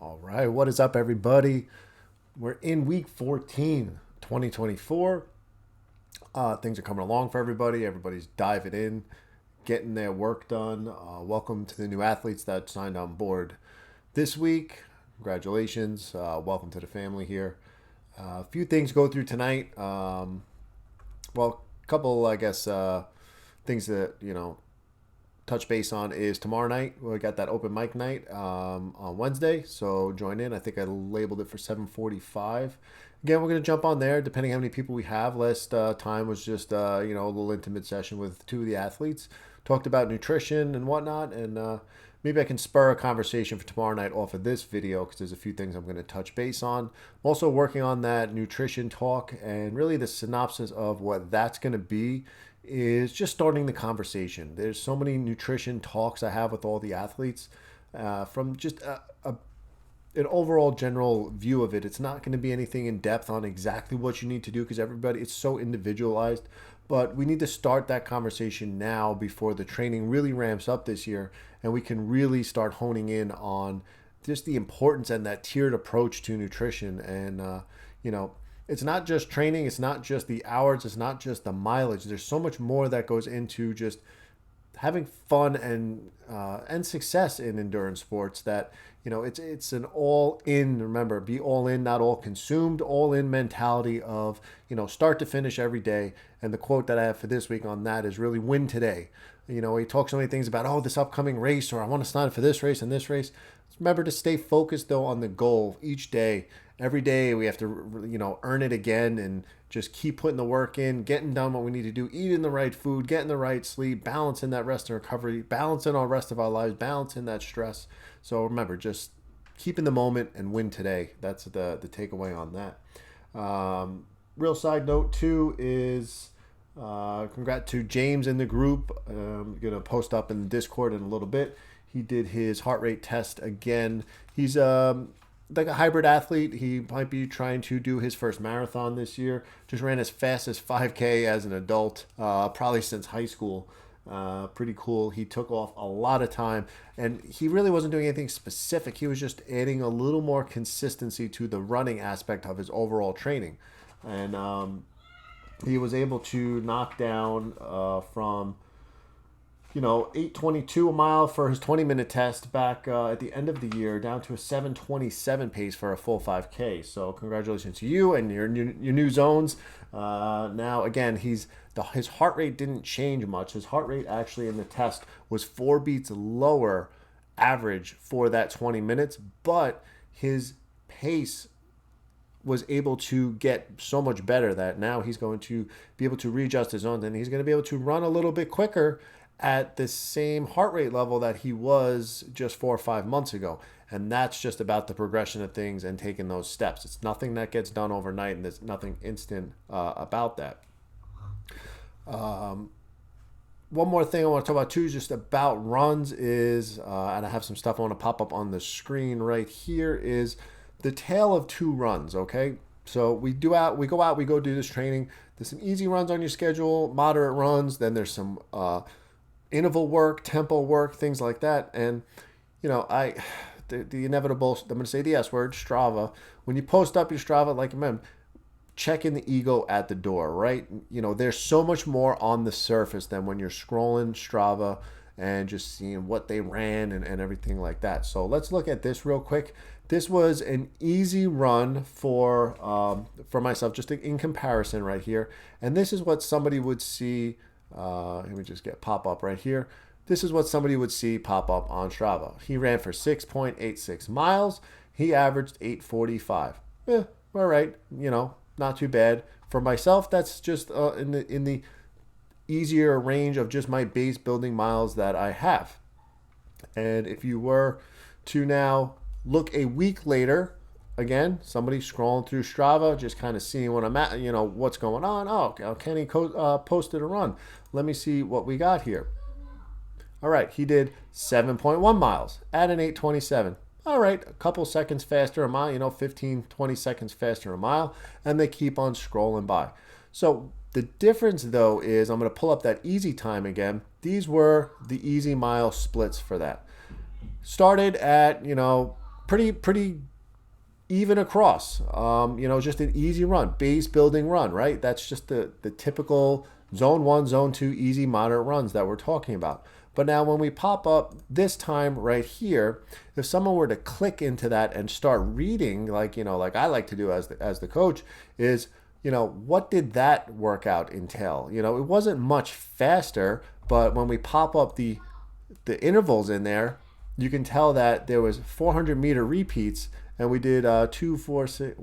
All right, what is up, everybody? We're in week 14, 2024. Things are coming along for everybody. Everybody's diving in, getting their work done. Welcome to the new athletes that signed on board this week. Congratulations. Welcome to the family here. A few things to go through tonight. A couple, I guess, things that, touch base on is tomorrow night. We got that open mic night on Wednesday, so join in. I think I labeled it for 7:45. Again, we're going to jump on there depending how many people we have. Last time was just a little intimate session with two of the athletes. Talked about nutrition and whatnot, and maybe I can spur a conversation for tomorrow night off of this video because there's a few things I'm going to touch base on. I'm also working on that nutrition talk, and really the synopsis of what that's going to be is just starting the conversation. There's so many nutrition talks I have with all the athletes from just an overall general view of it. It's not going to be anything in depth on exactly what you need to do because everybody, it's so individualized. But we need to start that conversation now before the training really ramps up this year and we can really start honing in on just the importance and that tiered approach to nutrition. And, it's not just training, it's not just the hours, it's not just the mileage. There's so much more that goes into just having fun and success in endurance sports that it's an all in. Remember, be all in, not all consumed. All in mentality of start to finish every day. And the quote that I have for this week on that is really win today. He talks so many things about this upcoming race, or I want to sign up for this race and this race. Remember to stay focused though on the goal each day. Every day we have to earn it again and just keep putting the work in, getting done what we need to do, eating the right food, getting the right sleep, balancing that rest and recovery, balancing our rest of our lives, balancing that stress. So remember, just keep in the moment and win today. That's the takeaway on that. Real side note too is congrats to James in the group. I'm going to post up in the Discord in a little bit. He did his heart rate test again. He's like a hybrid athlete. He might be trying to do his first marathon this year. Just ran as fast as 5K as an adult, probably since high school. Pretty cool. He took off a lot of time, and he really wasn't doing anything specific. He was just adding a little more consistency to the running aspect of his overall training. And he was able to knock down from 8:22 a mile for his 20-minute test back at the end of the year down to a 7:27 pace for a full 5K. So congratulations to you and your new zones. Now, again, his heart rate didn't change much. His heart rate actually in the test was 4 beats lower average for that 20 minutes, but his pace was able to get so much better that now he's going to be able to readjust his zones and he's going to be able to run a little bit quicker at the same heart rate level that he was just 4 or 5 months ago. And that's just about the progression of things and taking those steps. It's nothing that gets done overnight, and there's nothing instant about that. One more thing I want to talk about too, just about runs is, and I have some stuff I want to pop up on the screen right here, is the tale of two runs, okay? So we go out, we go do this training. There's some easy runs on your schedule, moderate runs, then there's some interval work, tempo work, things like that. And, the inevitable, I'm going to say the S word, Strava. When you post up your Strava, like, man, checking the ego at the door, right? There's so much more on the surface than when you're scrolling Strava and just seeing what they ran and everything like that. So let's look at this real quick. This was an easy run for myself, just in comparison right here. And this is what somebody would see. Let me just get pop up right here. This is what somebody would see pop up on Strava. He ran for 6.86 miles. He averaged 8:45. All right, not too bad. For myself, that's just in the easier range of just my base building miles that I have. And if you were to now look a week later, again, somebody scrolling through Strava, just kind of seeing what I'm at, what's going on. Oh, Kenny posted a run. Let me see what we got here. All right, he did 7.1 miles at an 8:27. All right, a couple seconds faster a mile, 15, 20 seconds faster a mile, and they keep on scrolling by. So the difference, though, is I'm going to pull up that easy time again. These were the easy mile splits for that. Started at, pretty even across. Just an easy run, base building run, right? That's just the typical zone 1, zone 2, easy, moderate runs that we're talking about. But now when we pop up this time right here, if someone were to click into that and start reading, like I like to do as the coach, is, what did that workout entail? It wasn't much faster, but when we pop up the intervals in there, you can tell that there was 400-meter repeats, and we did 2, 4, 6.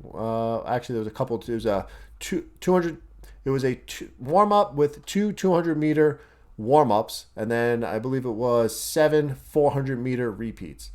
Actually, there was a couple. There was a 200. It was a warm up with 200-meter warm ups, and then I believe it was 7 400-meter repeats.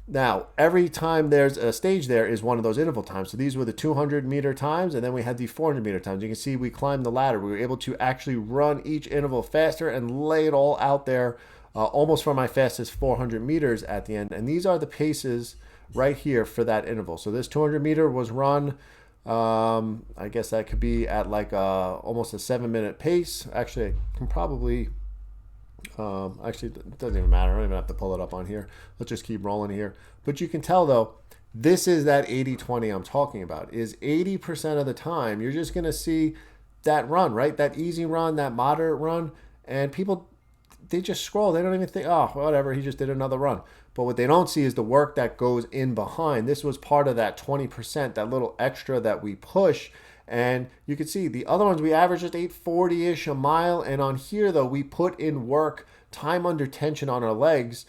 Now, every time there's a stage, there is one of those interval times. So these were the 200-meter times, and then we had the 400-meter times. You can see we climbed the ladder. We were able to actually run each interval faster and lay it all out there, almost for my fastest 400 meters at the end. And these are the paces right here for that interval. So this 200-meter was run, I guess that could be at like almost a 7-minute pace. Actually, I can probably... actually, it doesn't even matter. I don't even have to pull it up on here. Let's just keep rolling here. But you can tell, though, this is that 80-20 I'm talking about. Is 80% of the time, you're just going to see that run, right? That easy run, that moderate run. And people, they just scroll. They don't even think, oh, whatever, he just did another run. But what they don't see is the work that goes in behind. This was part of that 20%, that little extra that we push. And you can see the other ones, we averaged just 840-ish a mile. And on here, though, we put in work, time under tension on our legs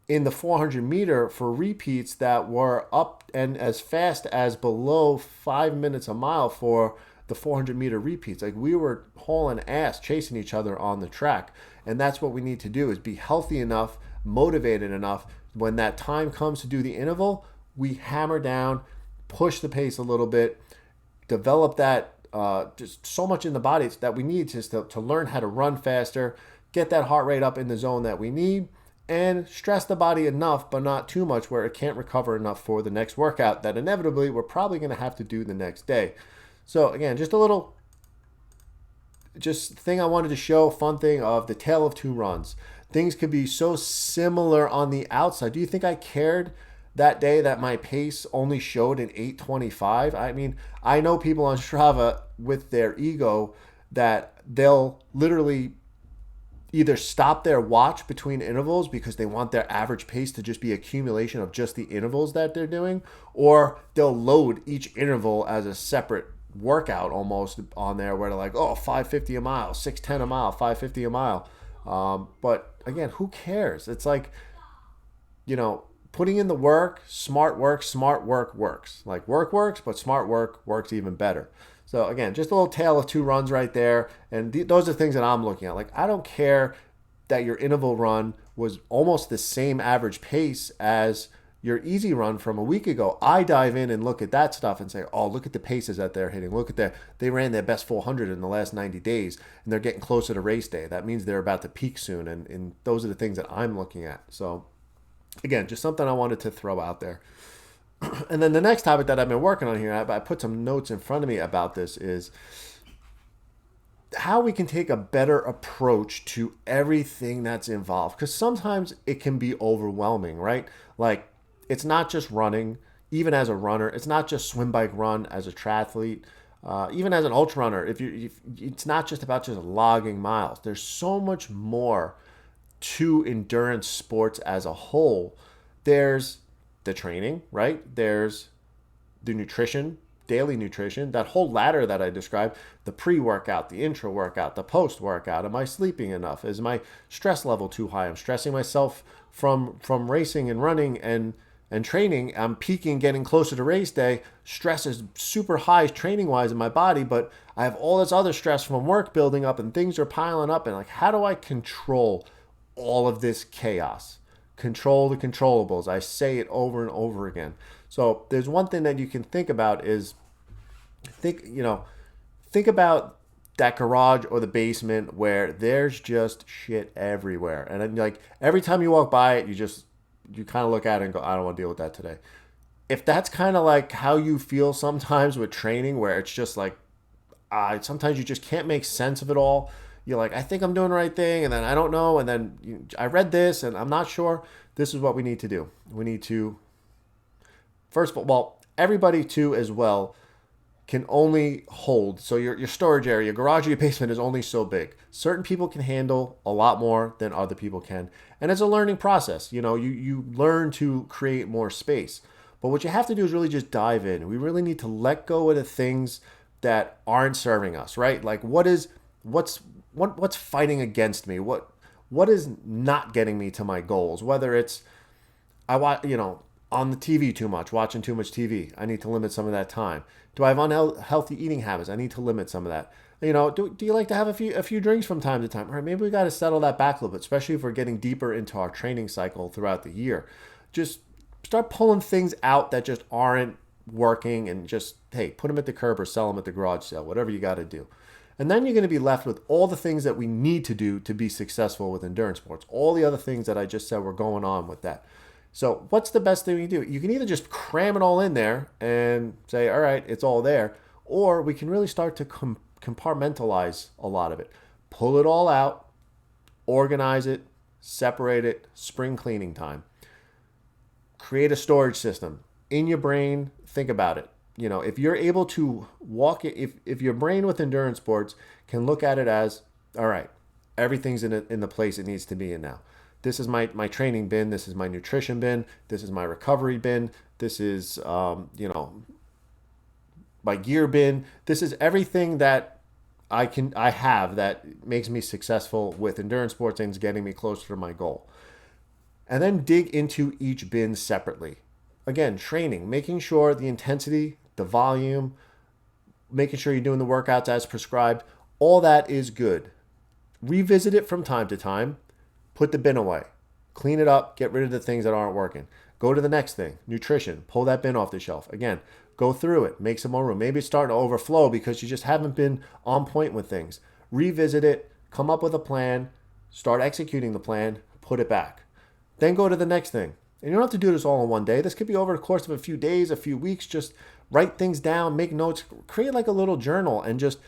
in the 400-meter for repeats that were up and as fast as below 5 minutes a mile for the 400-meter repeats. Like, we were hauling ass, chasing each other on the track. And that's what we need to do, is be healthy enough, motivated enough. When that time comes to do the interval, we hammer down, push the pace a little bit, develop that just so much in the body that we need just to learn how to run faster, get that heart rate up in the zone that we need, and stress the body enough, but not too much where it can't recover enough for the next workout that inevitably we're probably going to have to do the next day. So again, just a little thing I wanted to show, fun thing of the tale of two runs. Things could be so similar on the outside. Do you think I cared that day that my pace only showed an 8:25? I mean, I know people on Strava with their ego that they'll literally either stop their watch between intervals because they want their average pace to just be accumulation of just the intervals that they're doing, or they'll load each interval as a separate workout almost on there where they're like, oh, 550 a mile, 610 a mile, 550 a mile. But again, who cares? It's like, putting in the work, smart work works. Like, work works, but smart work works even better. So again, just a little tale of two runs right there. And those are things that I'm looking at. Like, I don't care that your interval run was almost the same average pace as your easy run from a week ago. I dive in and look at that stuff and say, oh, look at the paces that they're hitting. Look at they ran their best 400 in the last 90 days, and they're getting closer to race day. That means they're about to peak soon. And those are the things that I'm looking at. So again, just something I wanted to throw out there. And then the next topic that I've been working on here, I put some notes in front of me about this, is how we can take a better approach to everything that's involved. Because sometimes it can be overwhelming, right? Like, it's not just running, even as a runner. It's not just swim, bike, run as a triathlete. Even as an ultra runner, if it's not just about just logging miles. There's so much more to endurance sports as a whole. There's the training, right? There's the nutrition, daily nutrition, that whole ladder that I described, the pre-workout, the intra-workout, the post-workout. Am I sleeping enough? Is my stress level too high? I'm stressing myself from racing and running and training. I'm peaking, getting closer to race day. Stress is super high training-wise in my body, but I have all this other stress from work building up and things are piling up. And like, how do I control all of this chaos? Control the controllables. I say it over and over again. So there's one thing that you can think about is think about that garage or the basement where there's just shit everywhere. And then, like, every time you walk by it, you kind of look at it and go, I don't want to deal with that today. If that's kind of like how you feel sometimes with training, where it's just like, sometimes you just can't make sense of it all. You're like, I think I'm doing the right thing, and then I don't know, and then I read this, and I'm not sure. This is what we need to do. We need to first of all, well, everybody too as well can only hold. So your storage area, your garage or your basement is only so big. Certain people can handle a lot more than other people can. And it's a learning process. You learn to create more space. But what you have to do is really just dive in. We really need to let go of the things that aren't serving us, right? Like what's fighting against me? What is not getting me to my goals? Whether it's I watch, on the TV too much, watching too much TV. I need to limit some of that time. Do I have unhealthy eating habits? I need to limit some of that. Do you like to have a few drinks from time to time? All right, maybe we got to settle that back a little bit, especially if we're getting deeper into our training cycle throughout the year. Just start pulling things out that just aren't working and just, hey, put them at the curb or sell them at the garage sale, whatever you got to do. And then you're going to be left with all the things that we need to do to be successful with endurance sports. All the other things that I just said were going on with that. So what's the best thing we do? You can either just cram it all in there and say, all right, it's all there. Or we can really start to compartmentalize a lot of it. Pull it all out, organize it, separate it, spring cleaning time. Create a storage system. In your brain, think about it. If you're able to walk it, if your brain with endurance sports can look at it as, all right, everything's in the place it needs to be in now. This is my training bin. This is my nutrition bin. This is my recovery bin. This is, my gear bin. This is everything that I have that makes me successful with endurance sports and is getting me closer to my goal. And then dig into each bin separately. Again, training, making sure the intensity, the volume, making sure you're doing the workouts as prescribed, all that is good. Revisit it from time to time. Put the bin away. Clean it up. Get rid of the things that aren't working. Go to the next thing. Nutrition. Pull that bin off the shelf. Again, go through it. Make some more room. Maybe it's starting to overflow because you just haven't been on point with things. Revisit it. Come up with a plan. Start executing the plan. Put it back. Then go to the next thing. And you don't have to do this all in one day. This could be over the course of a few days, a few weeks. Just write things down. Make notes. Create like a little journal and just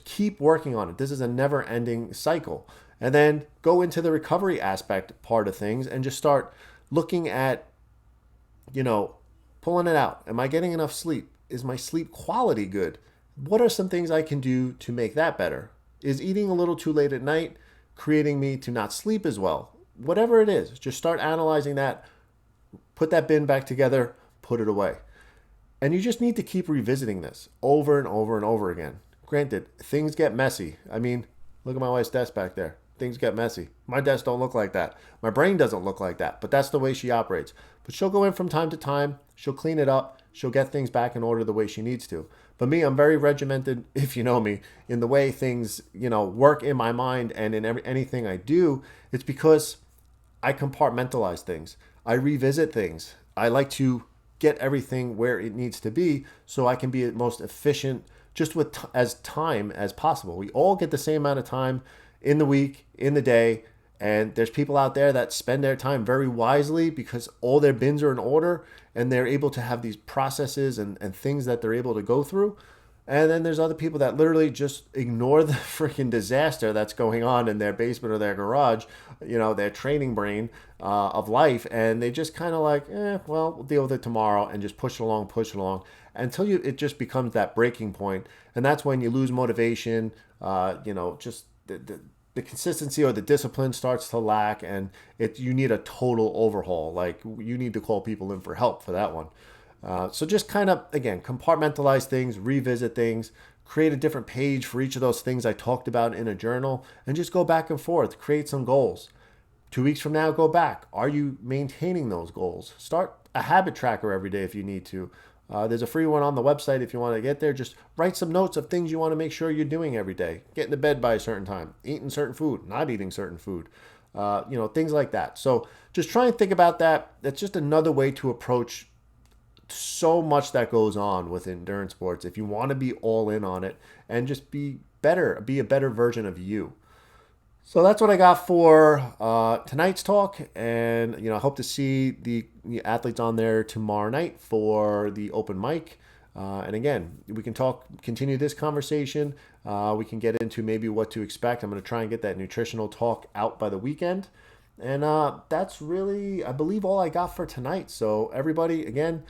keep working on it. This is a never-ending cycle. And then go into the recovery aspect part of things and just start looking at, pulling it out. Am I getting enough sleep? Is my sleep quality good? What are some things I can do to make that better? Is eating a little too late at night creating me to not sleep as well? Whatever it is, just start analyzing that, put that bin back together, put it away. And you just need to keep revisiting this over and over and over again. Granted, things get messy. I mean, look at my wife's desk back there. Things get messy. My desk don't look like that. My brain doesn't look like that, but that's the way she operates. But she'll go in from time to time. She'll clean it up. She'll get things back in order the way she needs to. But me, I'm very regimented, if you know me, in the way things, work in my mind and in anything I do. It's because I compartmentalize things. I revisit things. I like to get everything where it needs to be so I can be most efficient just with as time as possible. We all get the same amount of time in the week, in the day, and there's people out there that spend their time very wisely because all their bins are in order and they're able to have these processes and things that they're able to go through. And then there's other people that literally just ignore the freaking disaster that's going on in their basement or their garage, their training brain of life. And they just kind of like, we'll deal with it tomorrow and just push it along until it just becomes that breaking point. And that's when you lose motivation, just the consistency or the discipline starts to lack, and you need a total overhaul. Like, you need to call people in for help for that one. So just kind of, again, compartmentalize things, revisit things, create a different page for each of those things I talked about in a journal, and just go back and forth, create some goals. 2 weeks from now, go back. Are you maintaining those goals? Start a habit tracker every day if you need to. There's a free one on the website if you want to get there. Just write some notes of things you want to make sure you're doing every day. Getting to bed by a certain time, eating certain food, not eating certain food, things like that. So just try and think about that. That's just another way to approach so much that goes on with endurance sports if you want to be all in on it and just be better, be a better version of you. So that's what I got for tonight's talk, and I hope to see the athletes on there tomorrow night for the open mic. And again, we can continue this conversation. We can get into maybe what to expect. I'm going to try and get that nutritional talk out by the weekend. And that's really, I believe, all I got for tonight. So everybody, again,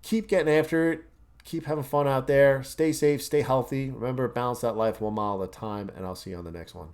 keep getting after it. Keep having fun out there. Stay safe. Stay healthy. Remember, balance that life 1 mile at a time. And I'll see you on the next one.